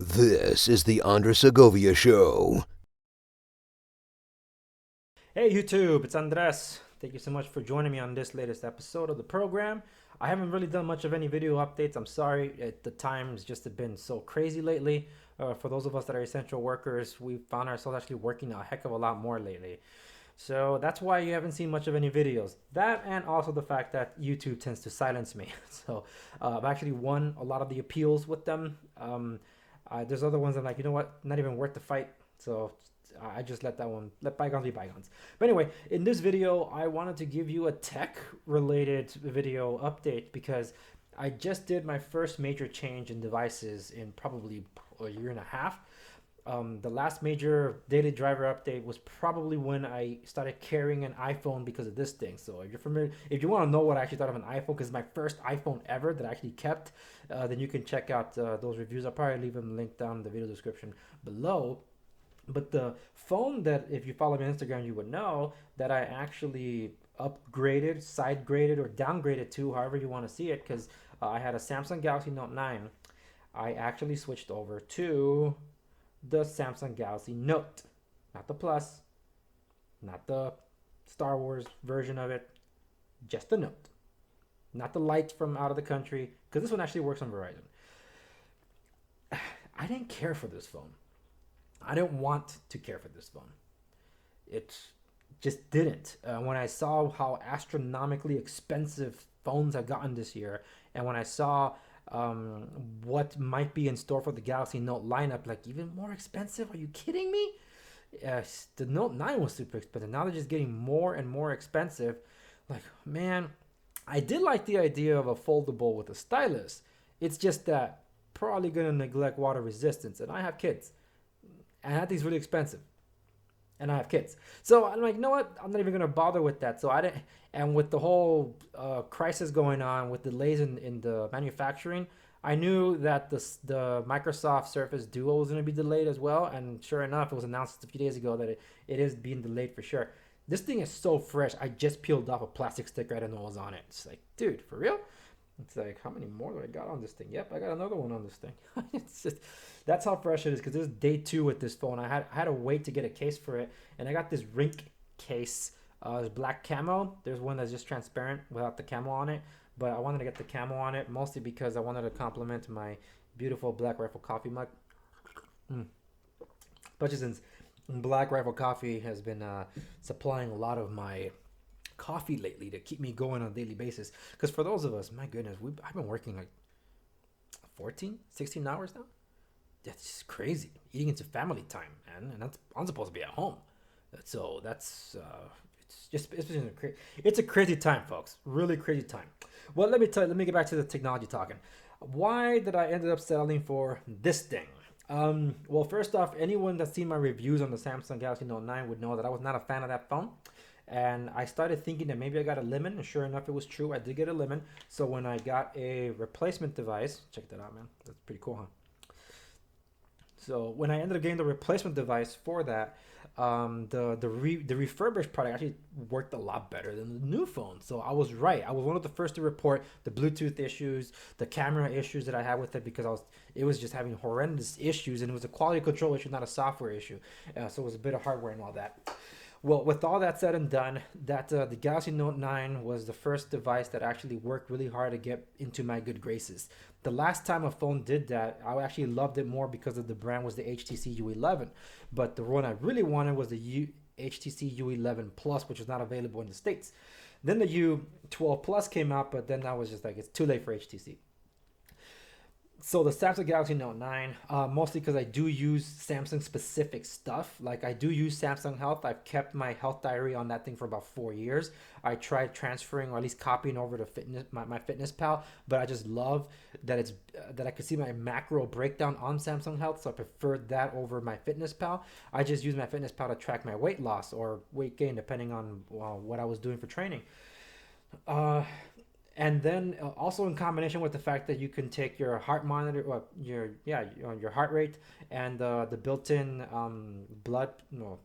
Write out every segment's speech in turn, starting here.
This is the Segovia Show. Hey YouTube, it's Andres. Thank you so much for joining me on this latest episode of the program. I haven't really done much of any video updates. I'm sorry, the time's just been so crazy lately. For those of us that are essential workers, we found ourselves actually working a heck of a lot more lately. So that's why you haven't seen much of any videos. That and also the fact that YouTube tends to silence me. So I've actually won a lot of the appeals with them. There's other ones I'm like, you know what, not even worth the fight. So I just let bygones be bygones. But anyway, in this video, I wanted to give you a tech related video update because I just did my first major change in devices in probably a year and a half. The last major daily driver update was probably when I started carrying an iPhone because of this thing. So if you're familiar, if you want to know what I actually thought of an iPhone, because it's my first iPhone ever that I actually kept, then you can check out those reviews. I'll probably leave them linked down in the video description below. But the phone that, if you follow me on Instagram, you would know that I actually upgraded, side graded, or downgraded to, however you want to see it, because I had a Samsung Galaxy Note 9. I actually switched over to the Samsung Galaxy Note, not the Plus, not the Star Wars version of it, just the Note, not the Lite from out of the country, because this one actually works on Verizon. I didn't care for this phone. I didn't want to care for this phone. It just didn't. When I saw how astronomically expensive phones have gotten this year, and when I saw what might be in store for the Galaxy Note lineup, like even more expensive? Are you kidding me? The Note 9 was super expensive. Now they're just getting more and more expensive. Like, man, I did like the idea of a foldable with a stylus. It's just that probably gonna neglect water resistance, and I have kids, and that thing's really expensive, and I have kids. So I'm like, you know what? I'm not even gonna bother with that. So I didn't. And with the whole crisis going on with delays in the manufacturing, I knew that the Microsoft Surface Duo was gonna be delayed as well. And sure enough, it was announced a few days ago that it is being delayed for sure. This thing is so fresh. I just peeled off a plastic sticker. I didn't know what was on it. It's like, dude, for real? It's like, how many more do I got on this thing? Yep, I got another one on this thing. It's just that's how fresh it is. Because this is day two with this phone. I had to wait to get a case for it, and I got this Rink case. It's black camo. There's one that's just transparent without the camo on it, but I wanted to get the camo on it mostly because I wanted to complement my beautiful Black Rifle coffee mug. Mm. Especially since Black Rifle Coffee has been supplying a lot of my coffee lately to keep me going on a daily basis. Because for those of us, my goodness, I've been working like 14, 16 hours now. That's just crazy. Eating into family time, man, and I'm supposed to be at home. So that's it's a crazy time, folks. Really crazy time. Well, let me tell you. Let me get back to the technology talking. Why did I ended up settling for this thing? Well, first off, anyone that's seen my reviews on the Samsung Galaxy Note 9 would know that I was not a fan of that phone. And I started thinking that maybe I got a lemon, and sure enough, it was true. I did get a lemon. So when I got a replacement device, check that out, man. That's pretty cool, huh? So when I ended up getting the replacement device for that, the refurbished product actually worked a lot better than the new phone. So I was right. I was one of the first to report the Bluetooth issues, the camera issues that I had with it because it was just having horrendous issues, and it was a quality control issue, not a software issue. So it was a bit of hardware and all that. Well, with all that said and done, that the Galaxy Note 9 was the first device that actually worked really hard to get into my good graces. The last time a phone did that, I actually loved it more because of the brand was the HTC U11. But the one I really wanted was the HTC U11 Plus, which was not available in the States. Then the U12 Plus came out, but then I was just like, it's too late for HTC. So the Samsung Galaxy Note 9, mostly because I do use Samsung specific stuff. Like I do use Samsung Health. I've kept my health diary on that thing for about 4 years. I tried transferring or at least copying over to my Fitness Pal, but I just love that it's that I could see my macro breakdown on Samsung Health. So I preferred that over my Fitness Pal. I just use my Fitness Pal to track my weight loss or weight gain depending on what I was doing for training. Uh, and then also in combination with the fact that you can take your heart monitor, or your heart rate and the built-in blood,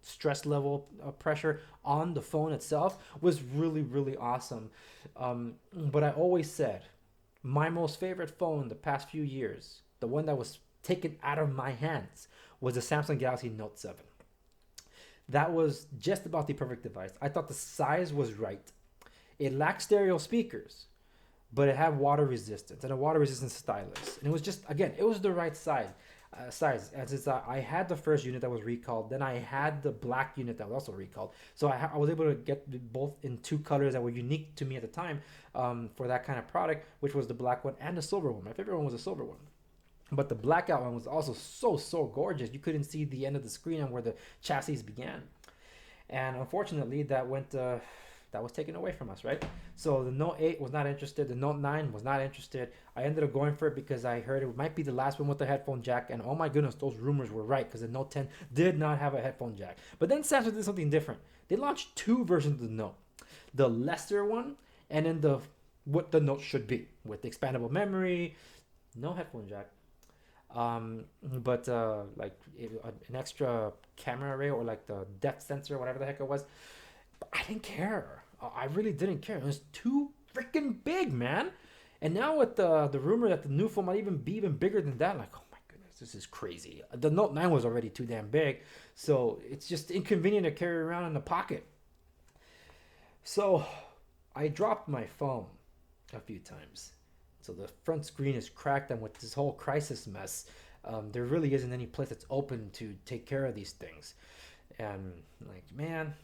stress level pressure on the phone itself was really awesome. But I always said my most favorite phone the past few years, the one that was taken out of my hands was the Samsung Galaxy Note 7. That was just about the perfect device. I thought the size was right. It lacked stereo speakers, but it had water resistance and a water resistant stylus. And it was just, again, it was the right size. And since I had the first unit that was recalled, then I had the black unit that was also recalled. So I was able to get both in two colors that were unique to me at the time, for that kind of product, which was the black one and the silver one. My favorite one was the silver one. But the blackout one was also so gorgeous. You couldn't see the end of the screen and where the chassis began. And unfortunately, that was taken away from us, right? So the Note 8 was not interested. The Note 9 was not interested. I ended up going for it because I heard it might be the last one with the headphone jack. And oh my goodness, those rumors were right, because the Note 10 did not have a headphone jack. But then Samsung did something different. They launched two versions of the Note. The lesser one, and then what the Note should be, with expandable memory, no headphone jack. But like an extra camera array, or like the depth sensor, whatever the heck it was. I didn't care. I really didn't care. It was too freaking big, man. And now with the rumor that the new phone might be even bigger than that, like, oh my goodness, this is crazy. The Note 9 was already too damn big, so it's just inconvenient to carry around in the pocket. So I dropped my phone a few times. So the front screen is cracked, and with this whole crisis mess, there really isn't any place that's open to take care of these things. And like, man,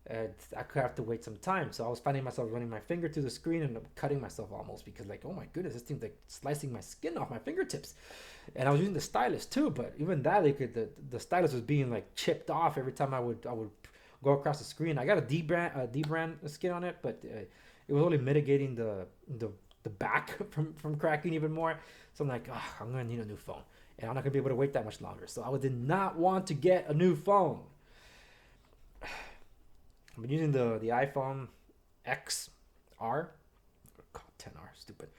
I could have to wait some time. So I was finding myself running my finger through the screen and cutting myself almost, because like, oh my goodness, this thing's like slicing my skin off my fingertips. And I was using the stylus too, but even that, the stylus was being like chipped off every time I would go across the screen. I got a D-brand skin on it, but it was only mitigating the back from cracking even more. So I'm like, oh, I'm gonna need a new phone, and I'm not gonna be able to wait that much longer. So I did not want to get a new phone. I've been using the iPhone XR, 10R, stupid.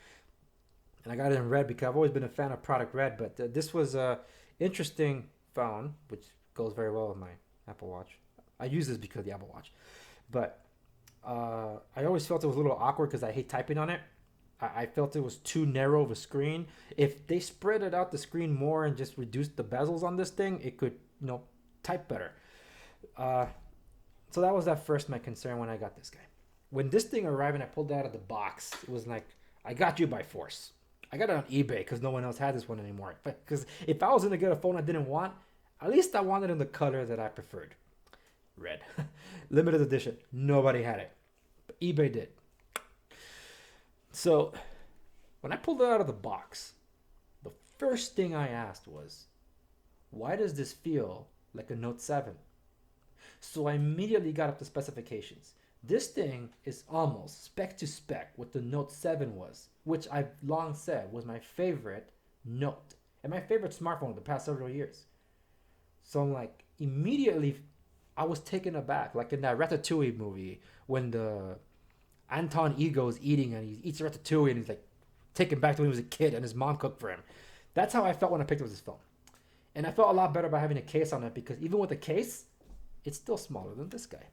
And I got it in red because I've always been a fan of product red. But this was a interesting phone, which goes very well with my Apple Watch. I use this because of the Apple Watch, but I always felt it was a little awkward because I hate typing on it. I felt it was too narrow of a screen. If they spread it out the screen more and just reduced the bezels on this thing, it could, type better. So that was my concern when I got this guy. When this thing arrived and I pulled it out of the box, it was like, I got you by force. I got it on eBay because no one else had this one anymore. Because if I was going to get a phone I didn't want, at least I wanted in the color that I preferred. Red. Limited edition. Nobody had it. But eBay did. So when I pulled it out of the box, the first thing I asked was, why does this feel like a Note 7? So I immediately got up the specifications. This thing is almost spec to spec what the Note 7 was, which I've long said was my favorite Note and my favorite smartphone of the past several years. So I'm like, immediately I was taken aback, like in that Ratatouille movie when the Anton Ego is eating and he eats ratatouille and he's like taken back to when he was a kid and his mom cooked for him. That's how I felt when I picked up this phone. And I felt a lot better by having a case on it, because even with a case, it's still smaller than this guy.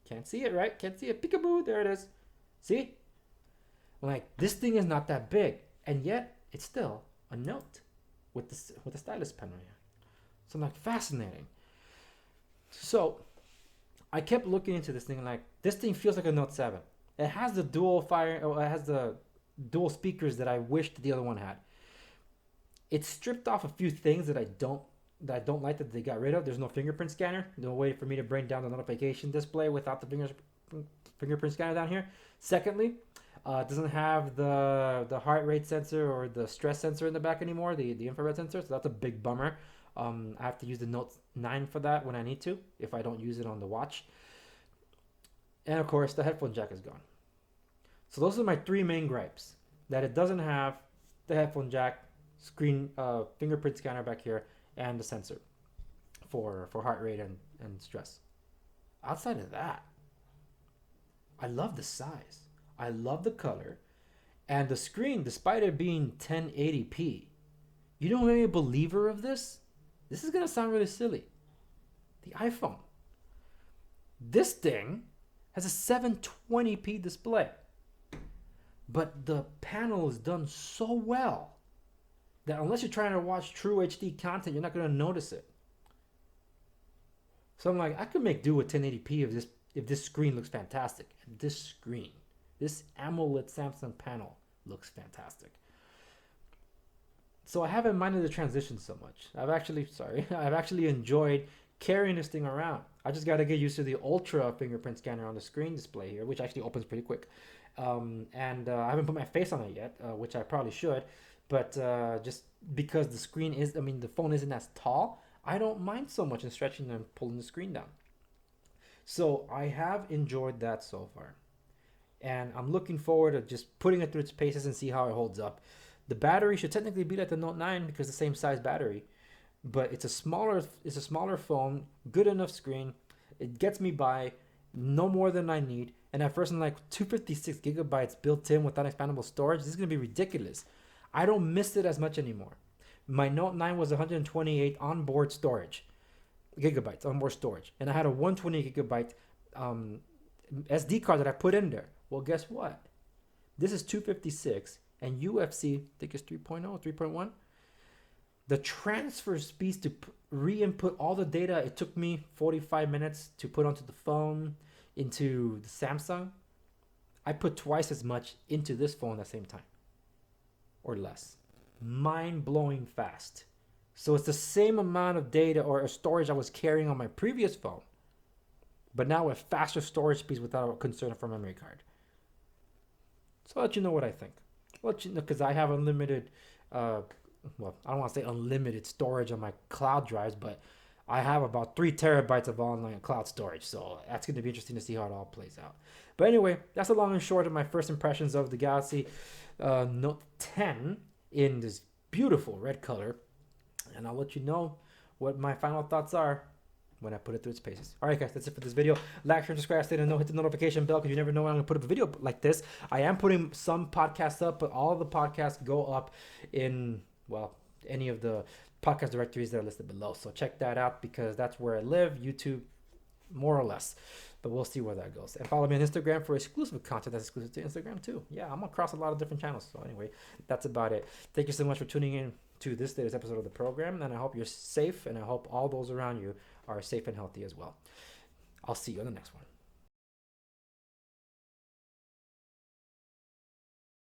Can't see it, right? Can't see it. Peekaboo, there it is. See? Like, this thing is not that big, and yet it's still a Note with the stylus pen right here. So I'm like, fascinating. So I kept looking into this thing, like, this thing feels like a Note 7. It has the dual speakers that I wished the other one had. It stripped off a few things that I don't like that they got rid of. There's no fingerprint scanner. No way for me to bring down the notification display without the fingerprint scanner down here. Secondly, it doesn't have the heart rate sensor or the stress sensor in the back anymore, the infrared sensor. So that's a big bummer. I have to use the Note 9 for that when I need to, if I don't use it on the watch. And of course, the headphone jack is gone. So those are my three main gripes. That it doesn't have the headphone jack, screen, fingerprint scanner back here, and the sensor for heart rate and stress. Outside of that, I love the size. I love the color. And the screen, despite it being 1080p, you know I'm a believer of this? This is going to sound really silly. The iPhone. This thing has a 720p display. But the panel is done so well that unless you're trying to watch true HD content, you're not going to notice it. So I'm like, I could make do with 1080p if this screen looks fantastic. And this AMOLED Samsung panel looks fantastic. So I haven't minded the transition so much. I've actually enjoyed carrying this thing around. I just got to get used to the ultra fingerprint scanner on the screen display here, which actually opens pretty quick. And I haven't put my face on it yet, which I probably should. But just because the phone isn't as tall, I don't mind so much in stretching and pulling the screen down. So I have enjoyed that so far. And I'm looking forward to just putting it through its paces and see how it holds up. The battery should technically be like the Note 9 because it's the same size battery, but it's a smaller phone, good enough screen. It gets me by no more than I need. And at first I'm like 256 gigabytes built in without expandable storage. This is gonna be ridiculous. I don't miss it as much anymore. My Note 9 was 128 onboard storage, gigabytes onboard storage, and I had a 120 gigabyte SD card that I put in there. Well, guess what? This is 256, and UFC, I think it's 3.0, 3.1. The transfer speeds to re-input all the data, it took me 45 minutes to put onto the phone, into the Samsung. I put twice as much into this phone at the same time, or less. Mind-blowing fast. So it's the same amount of data or storage I was carrying on my previous phone, but now with faster storage speeds without concern for memory card. So I'll let you know what I think. I'll let you know, because I have unlimited, I don't want to say unlimited storage on my cloud drives, but I have about 3 terabytes of online cloud storage. So that's going to be interesting to see how it all plays out. But anyway, that's the long and short of my first impressions of the Galaxy Note 10 in this beautiful red color. And I'll let you know what my final thoughts are when I put it through its paces. All right, guys, that's it for this video. Like, share, subscribe, stay tuned, hit the notification bell because you never know when I'm going to put up a video like this. I am putting some podcasts up, but all of the podcasts go up in, any of the podcast directories that are listed below. So check that out because that's where I live, YouTube, more or less. But we'll see where that goes. And follow me on Instagram for exclusive content that's exclusive to Instagram too. Yeah, I'm across a lot of different channels. So anyway, that's about it. Thank you so much for tuning in to this latest episode of the program. And I hope you're safe, and I hope all those around you are safe and healthy as well. I'll see you on the next one.